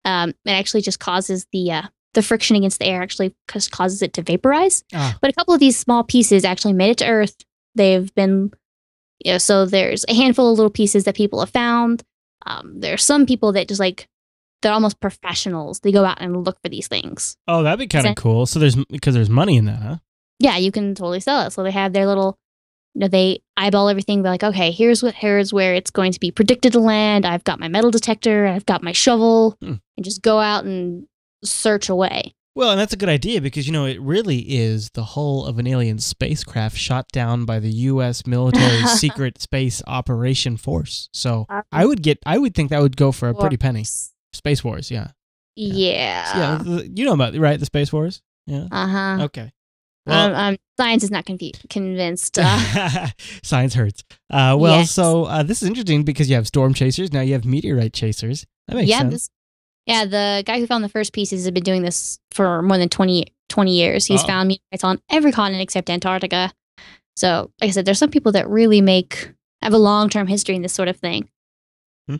It actually just causes the friction against the air actually causes it to vaporize. But a couple of these small pieces actually made it to Earth. They've been so there's a handful of little pieces that people have found. There's some people that just they're almost professionals. They go out and look for these things. Oh, that'd be kind of cool. So because there's money in that, huh? Yeah, you can totally sell it. So they have their little, they eyeball everything. They're like, okay, here's where it's going to be predicted to land. I've got my metal detector. I've got my shovel, and just go out and search away. Well, and that's a good idea because, it really is the hull of an alien spacecraft shot down by the U.S. military secret space operation force. So I would think that would go for a pretty penny. Space Wars, yeah. Yeah. You know about, right, the Space Wars? Yeah. Uh-huh. Okay. Well, science is not convinced. Science hurts. Yes. So this is interesting because you have storm chasers. Now you have meteorite chasers. That makes sense. The guy who found the first pieces has been doing this for more than 20 years. He's found meteorites on every continent except Antarctica. So, like I said, there's some people that really have a long-term history in this sort of thing.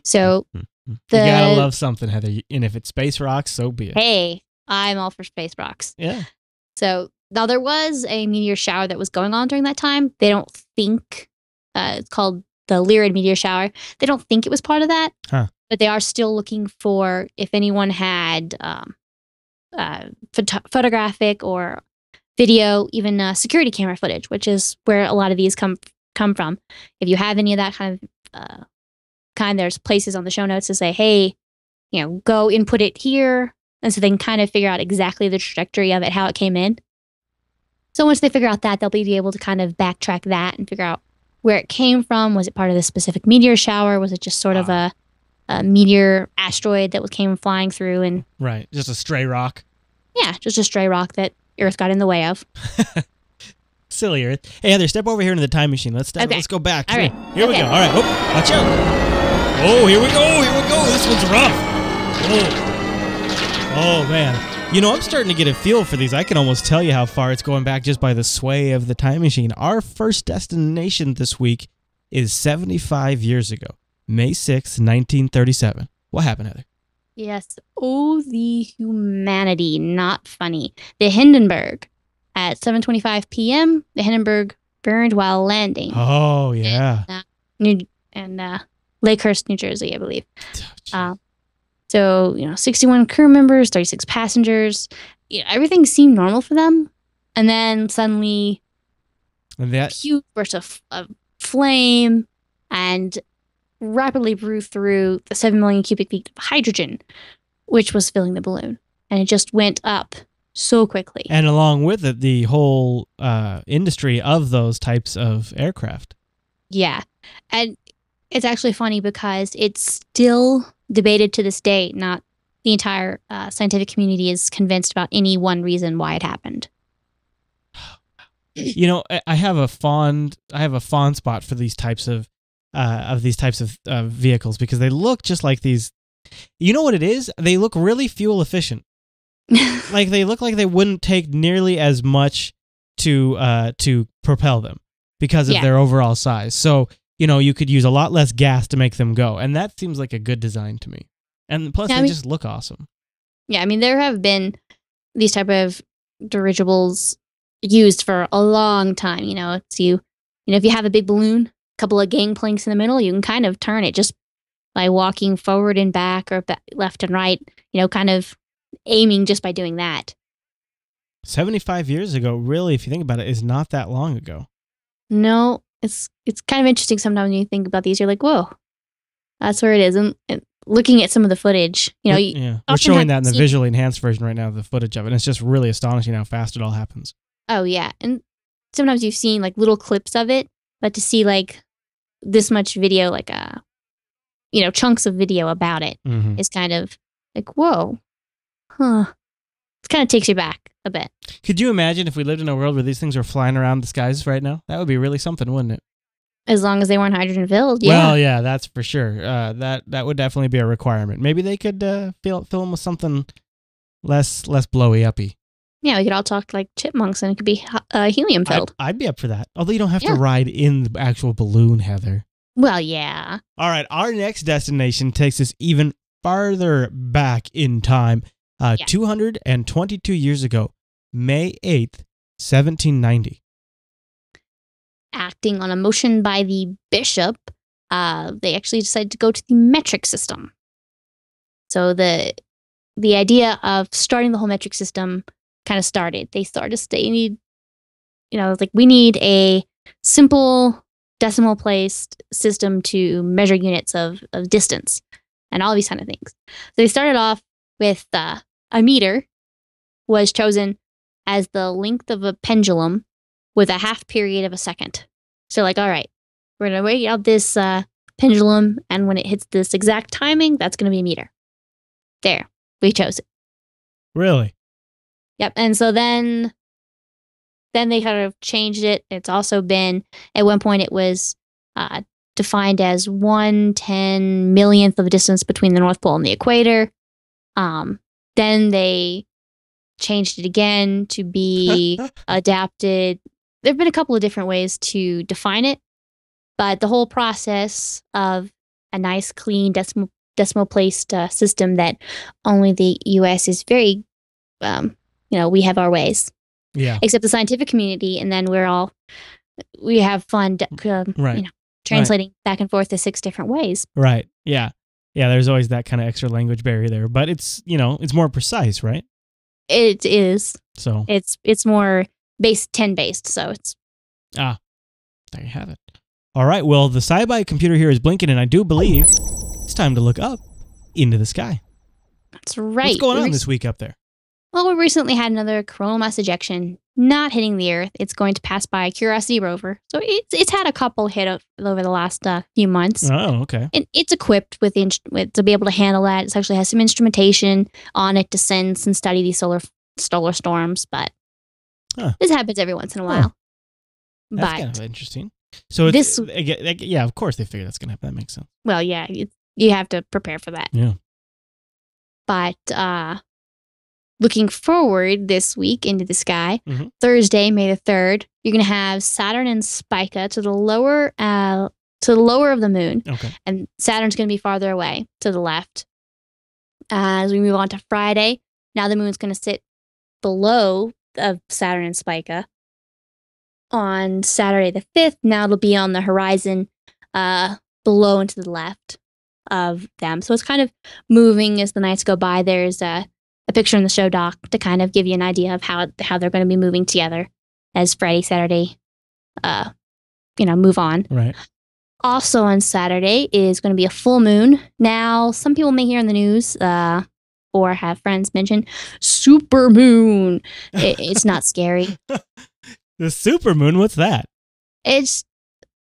So... You gotta love something, Heather. And if it's space rocks, so be it. Hey, I'm all for space rocks. Yeah. So now there was a meteor shower that was going on during that time. They don't think it's called the Lyrid meteor shower. They don't think it was part of that. Huh. But they are still looking for if anyone had photographic or video, even security camera footage, which is where a lot of these come from. If you have any of that kind, there's places on the show notes to say, hey, go input it here. And so they can kind of figure out exactly the trajectory of it, how it came in. So once they figure out that, they'll be able to kind of backtrack that and figure out where it came from. Was it part of the specific meteor shower? Was it just sort of a meteor asteroid that came flying through? And right. Just a stray rock. Yeah, just a stray rock that Earth got in the way of. Silly Earth. Hey, Heather, step over here into the time machine. Let's go back. All right. Here we go. All right. Oh, watch out. Oh, here we go. This one's rough. Oh, man. I'm starting to get a feel for these. I can almost tell you how far it's going back just by the sway of the time machine. Our first destination this week is 75 years ago, May 6, 1937. What happened, Heather? Yes. Oh, the humanity. Not funny. The Hindenburg. At 7:25 p.m., the Hindenburg burned while landing. Oh, yeah. In Lakehurst, New Jersey, I believe. So, 61 crew members, 36 passengers. Everything seemed normal for them. And then suddenly, a huge burst of flame and rapidly blew through the 7 million cubic feet of hydrogen, which was filling the balloon. And it just went up so quickly. And along with it, the whole industry of those types of aircraft. Yeah. And it's actually funny because it's still debated to this day, not the entire scientific community is convinced about any one reason why it happened. You know, I have a fond spot for these types of vehicles because they look just like these. You know what it is? They look really fuel efficient. Like they look like they wouldn't take nearly as much to propel them because of their overall size. So, you know, you could use a lot less gas to make them go, and that seems like a good design to me. And plus, they just look awesome. Yeah, I mean, there have been these type of dirigibles used for a long time. You know, it's if you have a big balloon, a couple of gangplanks in the middle, you can kind of turn it just by walking forward and back or left and right. You know, kind of aiming just by doing that. 75 years ago, really, if you think about it, is not that long ago. No, it's kind of interesting sometimes when you think about these. You're like, whoa, that's where it is. And looking at some of the footage, you know, we're showing that in the visually enhanced version right now, the footage of it. And it's just really astonishing how fast it all happens. Oh, yeah. And sometimes you've seen like little clips of it, but to see like this much video, like chunks of video about it is kind of like, whoa, huh. It kind of takes you back a bit. Could you imagine if we lived in a world where these things were flying around the skies right now? That would be really something, wouldn't it? As long as they weren't hydrogen filled, yeah. Well, yeah, that's for sure. That would definitely be a requirement. Maybe they could fill them with something less blowy uppy. Yeah, we could all talk like chipmunks, and it could be helium filled. I'd be up for that. Although you don't have to ride in the actual balloon, Heather. Well, yeah. All right, our next destination takes us even farther back in time. 222 years ago, May 8th, 1790. Acting on a motion by the bishop, they actually decided to go to the metric system. So the idea of starting the whole metric system kind of started. They started we need a simple decimal placed system to measure units of distance and all these kind of things. So they started off with a meter was chosen as the length of a pendulum with a half period of a second. So like, all right, we're going to wait out this pendulum, and when it hits this exact timing, that's going to be a meter. There, we chose it. Really? Yep. And so then they kind of changed it. It's also been, at one point it was defined as 1/10 millionth of a distance between the North Pole and the equator. Then they changed it again to be adapted. There have been a couple of different ways to define it, but the whole process of a nice, clean decimal placed system that only the U.S. is very, we have our ways. Yeah. Except the scientific community, and then we have fun, translating back and forth to 6 different ways. Right. Yeah. Yeah, there's always that kind of extra language barrier there, but it's more precise, right? It is. So it's more base 10 based, so it's there you have it. All right, well, the SciByte computer here is blinking, and I do believe it's time to look up into the sky. That's right. What's going on this week up there? Well, we recently had another coronal mass ejection, not hitting the Earth. It's going to pass by Curiosity rover. So it's had a couple hit over the last few months. Oh, okay. And it's equipped with to be able to handle that. It actually has some instrumentation on it to sense and study these solar storms. But this happens every once in a while. That's kind of interesting. So of course they figure that's going to happen. That makes sense. Well, yeah, you have to prepare for that. Yeah. But looking forward this week into the sky, Thursday, May the 3rd, you're going to have Saturn and Spica to the lower of the moon. Okay. And Saturn's going to be farther away to the left. As we move on to Friday, now the moon's going to sit below of Saturn and Spica. On Saturday the 5th, now it'll be on the horizon below and to the left of them. So it's kind of moving as the nights go by. There's a picture in the show doc to kind of give you an idea of how they're going to be moving together as Friday, Saturday, move on. Right. Also on Saturday is going to be a full moon. Now, some people may hear in the news or have friends mention super moon. It's not scary. The super moon, what's that?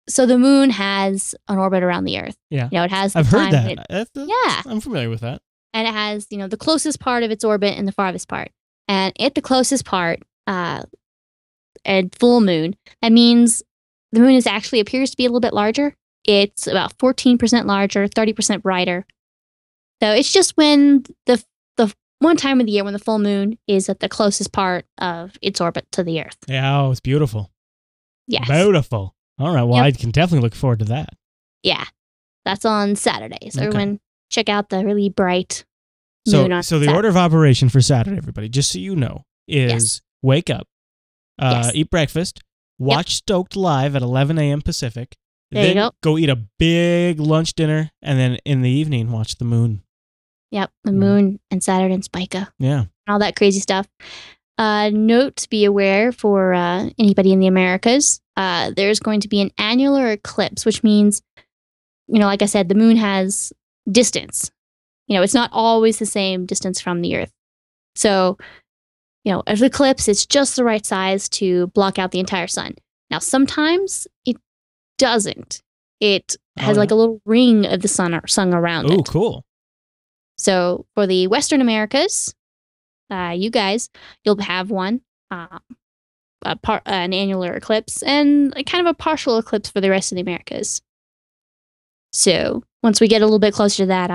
So the moon has an orbit around the Earth. Yeah. It has. I've heard that. yeah. I'm familiar with that. and it has, the closest part of its orbit and the farthest part. And at the closest part, at full moon, that means the moon appears to be a little bit larger. It's about 14% larger, 30% brighter. So it's just when the one time of the year when the full moon is at the closest part of its orbit to the Earth. Yeah, it's beautiful. Yes. Beautiful. All right, well, I can definitely look forward to that. Yeah, that's on Saturday. So everyone check out the really bright moon on So the Saturday. order of operation for Saturday, everybody, just so you know, is wake up, eat breakfast, watch Stoked live at 11 a.m. Pacific, then go eat a big lunch dinner, and then in the evening, watch the moon. Yep, the moon and Saturn and Spica. Yeah. And all that crazy stuff. Note to be aware for anybody in the Americas, there's going to be an annular eclipse, which means, like I said, the moon has distance. It's not always the same distance from the Earth. So, an eclipse, it's just the right size to block out the entire sun. Now, sometimes it doesn't. It has like a little ring of the sun around it. Oh, cool. So for the Western Americas, you guys, you'll have one, an annular eclipse and kind of a partial eclipse for the rest of the Americas. So once we get a little bit closer to that,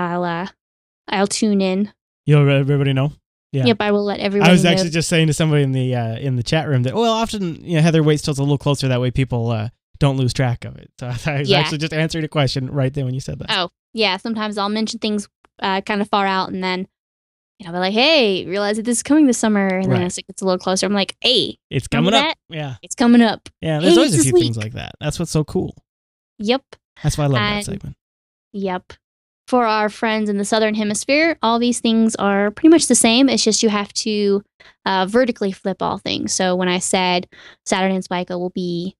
I'll tune in. You'll let everybody know? Yeah. Yep, I will let everyone know. I was actually just saying to somebody in the chat room that, often Heather waits till it's a little closer, that way people don't lose track of it. So I was actually just answering a question right there when you said that. Oh, yeah. Sometimes I'll mention things kind of far out, and then they're like, "Hey, realize that this is coming this summer," and then as it gets a little closer, I'm like, "Hey, it's coming up." Yeah, it's coming up. Yeah, there's always a few things like that. That's what's so cool. Yep. That's why I love that segment. Yep. For our friends in the Southern Hemisphere, all these things are pretty much the same. It's just you have to vertically flip all things. So when I said Saturn and Spica will be,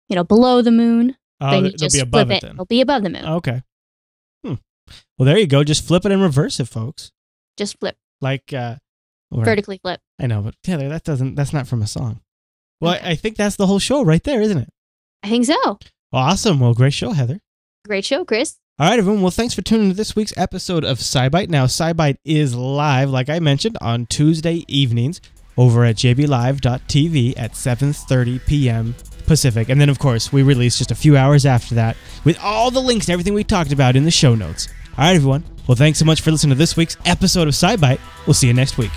below the moon, then you just flip it. It'll be above the moon. Okay. Well, there you go. Just flip it and reverse it, folks. Just flip. Like vertically flip. I know, but Taylor, that's not from a song. Well, okay. I think that's the whole show right there, isn't it? I think so. Awesome. Well, great show, Heather. Great show, Chris. All right, everyone. Well, thanks for tuning into this week's episode of SciByte. Now, SciByte is live, like I mentioned, on Tuesday evenings over at jblive.tv at 7:30 p.m. Pacific. And then, of course, we release just a few hours after that with all the links and everything we talked about in the show notes. All right, everyone. Well, thanks so much for listening to this week's episode of SciByte. We'll see you next week.